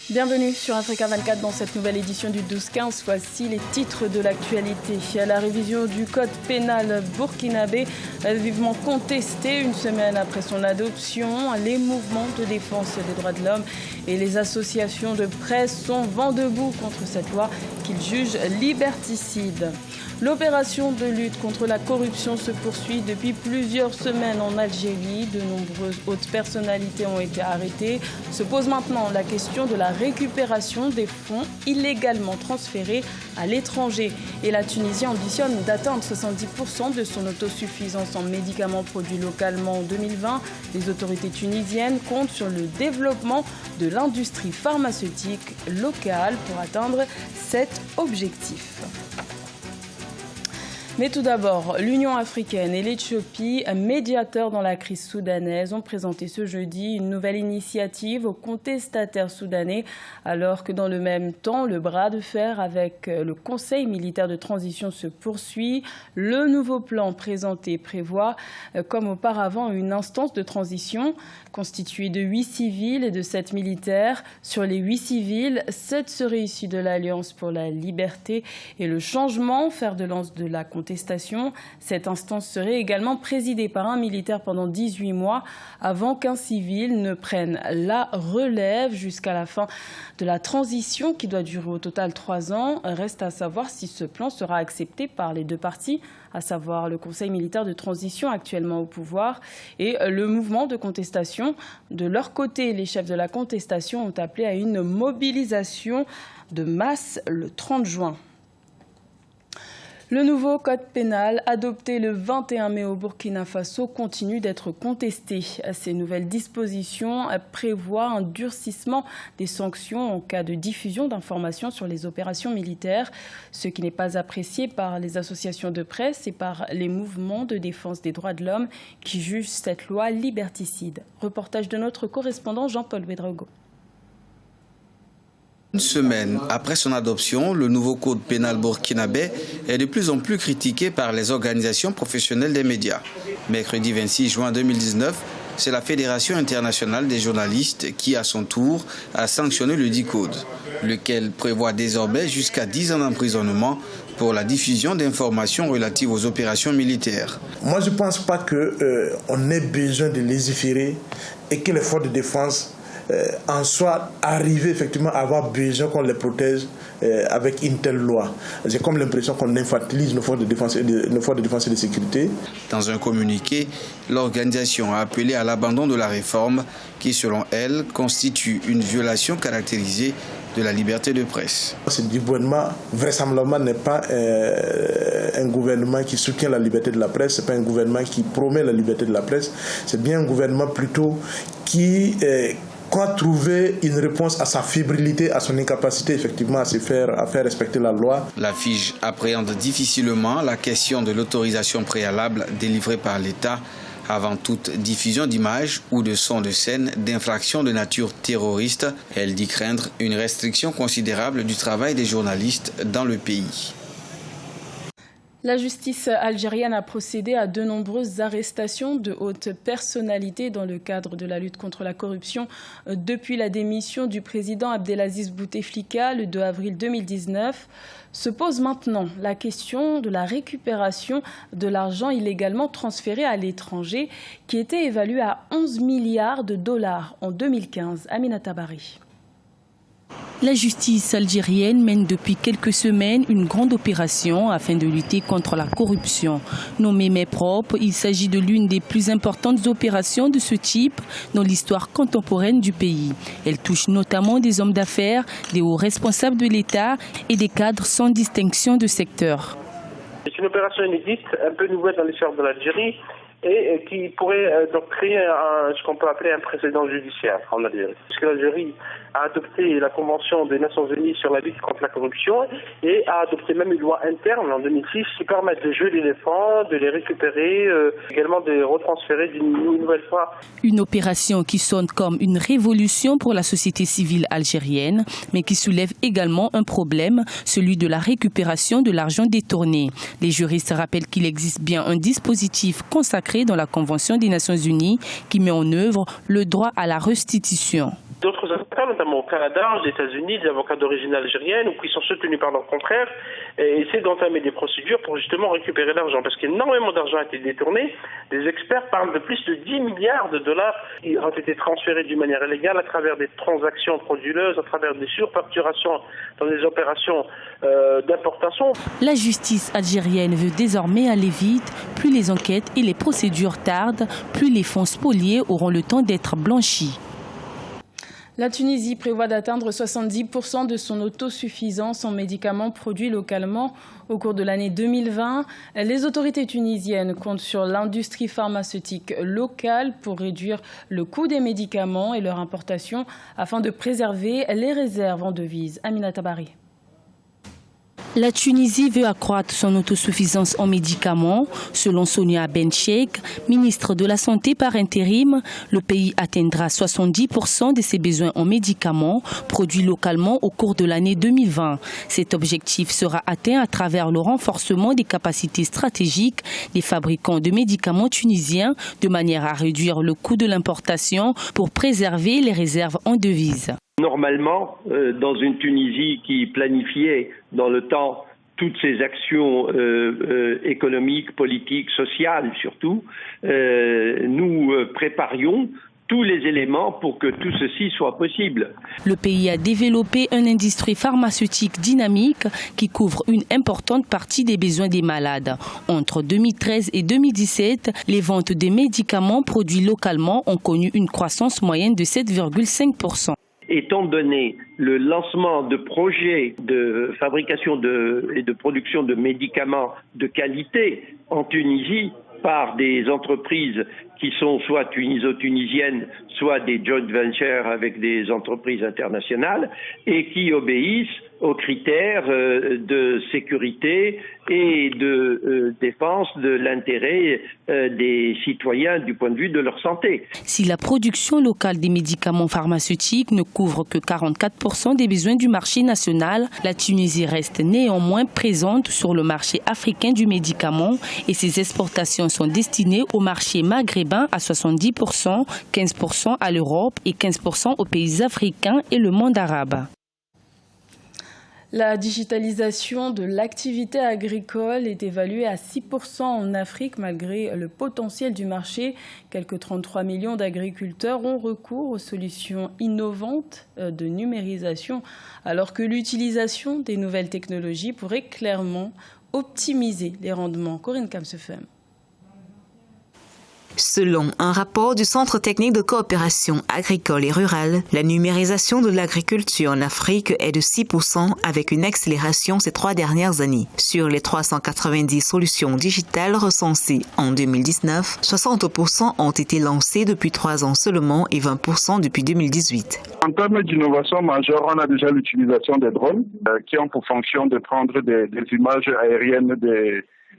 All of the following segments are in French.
Bienvenue sur Africa 24 dans cette nouvelle édition du 12-15. Voici les titres de l'actualité. La révision du code pénal burkinabé vivement contestée une semaine après son adoption. Les mouvements de défense des droits de l'homme et les associations de presse sont vent debout contre cette loi qu'ils jugent liberticide. L'opération de lutte contre la corruption se poursuit depuis plusieurs semaines en Algérie. De nombreuses hautes personnalités ont été arrêtées. Se pose maintenant la question de la récupération des fonds illégalement transférés à l'étranger. Et la Tunisie ambitionne d'atteindre 70% de son autosuffisance en médicaments produits localement en 2020. Les autorités tunisiennes comptent sur le développement de l'industrie pharmaceutique locale pour atteindre cet objectif. Mais tout d'abord, l'Union africaine et l'Éthiopie, médiateurs dans la crise soudanaise, ont présenté ce jeudi une nouvelle initiative aux contestataires soudanais, alors que dans le même temps, le bras de fer avec le Conseil militaire de transition se poursuit. Le nouveau plan présenté prévoit, comme auparavant, une instance de transition constituée de 8 civils et de 7 militaires. Sur les 8 civils, 7 seraient issus de l'Alliance pour la liberté et le changement, fer de lance de la contestation. Cette instance serait également présidée par un militaire pendant 18 mois avant qu'un civil ne prenne la relève jusqu'à la fin de la transition qui doit durer au total 3 ans. Reste à savoir si ce plan sera accepté par les deux parties, à savoir le Conseil militaire de transition actuellement au pouvoir et le mouvement de contestation. De leur côté, les chefs de la contestation ont appelé à une mobilisation de masse le 30 juin. Le nouveau code pénal, adopté le 21 mai au Burkina Faso, continue d'être contesté. Ces nouvelles dispositions prévoient un durcissement des sanctions en cas de diffusion d'informations sur les opérations militaires, ce qui n'est pas apprécié par les associations de presse et par les mouvements de défense des droits de l'homme qui jugent cette loi liberticide. Reportage de notre correspondant Jean-Paul Ouedraogo. Une semaine après son adoption, le nouveau code pénal burkinabé est de plus en plus critiqué par les organisations professionnelles des médias. Mercredi 26 juin 2019, c'est la Fédération internationale des journalistes qui, à son tour, a sanctionné le dit code, lequel prévoit désormais jusqu'à 10 ans d'emprisonnement pour la diffusion d'informations relatives aux opérations militaires. Moi, je ne pense pas qu'on ait besoin de légiférer et que les forces de défense en soit arrivé effectivement à avoir besoin qu'on les protège avec une telle loi. J'ai comme l'impression qu'on infantilise nos forces de défense et de sécurité. Dans un communiqué, l'organisation a appelé à l'abandon de la réforme qui, selon elle, constitue une violation caractérisée de la liberté de presse. Ce gouvernement, vraisemblablement, n'est pas un gouvernement qui soutient la liberté de la presse, ce n'est pas un gouvernement qui promet la liberté de la presse, c'est bien un gouvernement plutôt qui croit trouver une réponse à sa fébrilité, à son incapacité effectivement à faire respecter la loi. La FIJ appréhende difficilement la question de l'autorisation préalable délivrée par l'État avant toute diffusion d'images ou de sons de scène d'infractions de nature terroriste. Elle dit craindre une restriction considérable du travail des journalistes dans le pays. La justice algérienne a procédé à de nombreuses arrestations de hautes personnalités dans le cadre de la lutte contre la corruption depuis la démission du président Abdelaziz Bouteflika le 2 avril 2019. Se pose maintenant la question de la récupération de l'argent illégalement transféré à l'étranger qui était évalué à 11 milliards de dollars en 2015. Aminata Bari. La justice algérienne mène depuis quelques semaines une grande opération afin de lutter contre la corruption. Nommée Main propre, il s'agit de l'une des plus importantes opérations de ce type dans l'histoire contemporaine du pays. Elle touche notamment des hommes d'affaires, des hauts responsables de l'État et des cadres sans distinction de secteur. C'est une opération inédite, un peu nouvelle dans l'histoire de l'Algérie et qui pourrait donc créer ce qu'on peut appeler un précédent judiciaire en Algérie. Puisque l'Algérie a adopté la Convention des Nations Unies sur la lutte contre la corruption et a adopté même une loi interne en 2006 qui permet de geler les fonds, de les récupérer, également de les retransférer d'une nouvelle fois. Une opération qui sonne comme une révolution pour la société civile algérienne, mais qui soulève également un problème, celui de la récupération de l'argent détourné. Les juristes rappellent qu'il existe bien un dispositif consacré dans la Convention des Nations Unies qui met en œuvre le droit à la restitution. D'autres avocats, notamment au Canada, aux États-Unis, des avocats d'origine algérienne, ou qui sont soutenus par leurs confrères, essaient d'entamer des procédures pour justement récupérer l'argent. Parce qu'énormément d'argent a été détourné. Les experts parlent de plus de 10 milliards de dollars qui ont été transférés d'une manière illégale à travers des transactions frauduleuses, à travers des surfacturations dans des opérations d'importation. La justice algérienne veut désormais aller vite. Plus les enquêtes et les procédures tardent, plus les fonds spoliés auront le temps d'être blanchis. La Tunisie prévoit d'atteindre 70% de son autosuffisance en médicaments produits localement au cours de l'année 2020. Les autorités tunisiennes comptent sur l'industrie pharmaceutique locale pour réduire le coût des médicaments et leur importation afin de préserver les réserves en devises. Amina Tabari. La Tunisie veut accroître son autosuffisance en médicaments. Selon Sonia Bencheikh, ministre de la Santé par intérim, le pays atteindra 70% de ses besoins en médicaments produits localement au cours de l'année 2020. Cet objectif sera atteint à travers le renforcement des capacités stratégiques des fabricants de médicaments tunisiens de manière à réduire le coût de l'importation pour préserver les réserves en devises. Normalement, dans une Tunisie qui planifiait dans le temps toutes ses actions économiques, politiques, sociales surtout, nous préparions tous les éléments pour que tout ceci soit possible. Le pays a développé une industrie pharmaceutique dynamique qui couvre une importante partie des besoins des malades. Entre 2013 et 2017, les ventes des médicaments produits localement ont connu une croissance moyenne de 7,5%. Étant donné le lancement de projets de fabrication et de production de médicaments de qualité en Tunisie par des entreprises qui sont soit tuniso-tunisiennes, soit des joint ventures avec des entreprises internationales et qui obéissent aux critères de sécurité et de défense de l'intérêt des citoyens du point de vue de leur santé. Si la production locale des médicaments pharmaceutiques ne couvre que 44% des besoins du marché national, la Tunisie reste néanmoins présente sur le marché africain du médicament et ses exportations sont destinées au marché maghrébin à 70%, 15% à l'Europe et 15% aux pays africains et le monde arabe. La digitalisation de l'activité agricole est évaluée à 6% en Afrique malgré le potentiel du marché. Quelques 33 millions d'agriculteurs ont recours aux solutions innovantes de numérisation alors que l'utilisation des nouvelles technologies pourrait clairement optimiser les rendements. Corinne Kamsefem. Selon un rapport du Centre technique de coopération agricole et rurale, la numérisation de l'agriculture en Afrique est de 6% avec une accélération ces 3 dernières années. Sur les 390 solutions digitales recensées en 2019, 60% ont été lancées depuis 3 ans seulement et 20% depuis 2018. En termes d'innovation majeure, on a déjà l'utilisation des drones qui ont pour fonction de prendre des images aériennes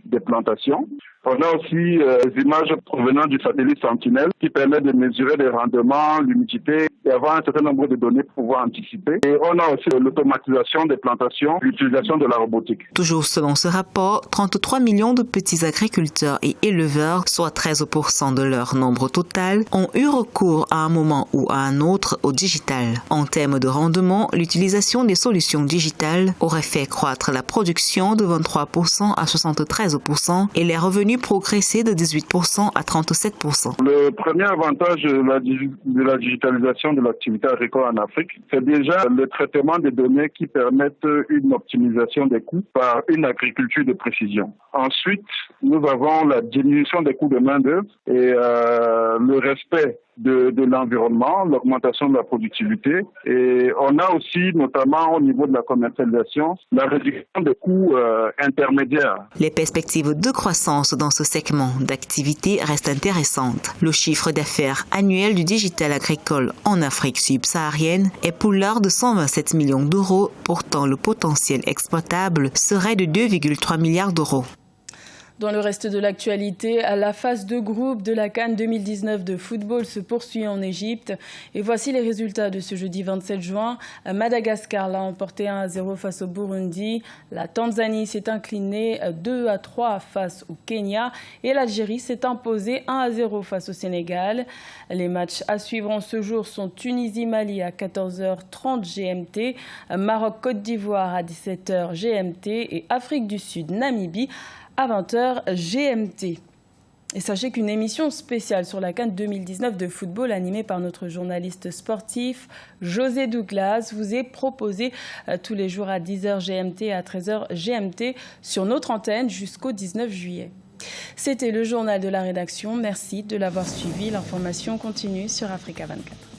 des plantations. On a aussi des images provenant du satellite Sentinelle qui permet de mesurer les rendements, l'humidité et avoir un certain nombre de données pour pouvoir anticiper. Et on a aussi l'automatisation des plantations, l'utilisation de la robotique. Toujours selon ce rapport, 33 millions de petits agriculteurs et éleveurs, soit 13% de leur nombre total, ont eu recours à un moment ou à un autre au digital. En termes de rendement, l'utilisation des solutions digitales aurait fait croître la production de 23% à 73% et les revenus progresser de 18% à 37%. Le premier avantage de la digitalisation de l'activité agricole en Afrique, c'est déjà le traitement des données qui permettent une optimisation des coûts par une agriculture de précision. Ensuite, nous avons la diminution des coûts de main-d'œuvre et le respect de l'environnement, l'augmentation de la productivité. Et on a aussi, notamment au niveau de la commercialisation, la réduction des coûts intermédiaires. Les perspectives de croissance dans ce segment d'activité restent intéressantes. Le chiffre d'affaires annuel du digital agricole en Afrique subsaharienne est pour l'heure de 127 millions d'euros. Pourtant, le potentiel exploitable serait de 2,3 milliards d'euros. Dans le reste de l'actualité, la phase de groupe de la CAN 2019 de football se poursuit en Égypte. Et voici les résultats de ce jeudi 27 juin. Madagascar l'a emporté 1-0 face au Burundi. La Tanzanie s'est inclinée 2-3 face au Kenya. Et l'Algérie s'est imposée 1-0 face au Sénégal. Les matchs à suivre en ce jour sont Tunisie-Mali à 14h30 GMT, Maroc-Côte d'Ivoire à 17h GMT et Afrique du Sud-Namibie à 20h GMT. Et sachez qu'une émission spéciale sur la CAN 2019 de football animée par notre journaliste sportif José Douglas vous est proposée tous les jours à 10h GMT et à 13h GMT sur notre antenne jusqu'au 19 juillet. C'était le journal de la rédaction. Merci de l'avoir suivi. L'information continue sur Africa 24.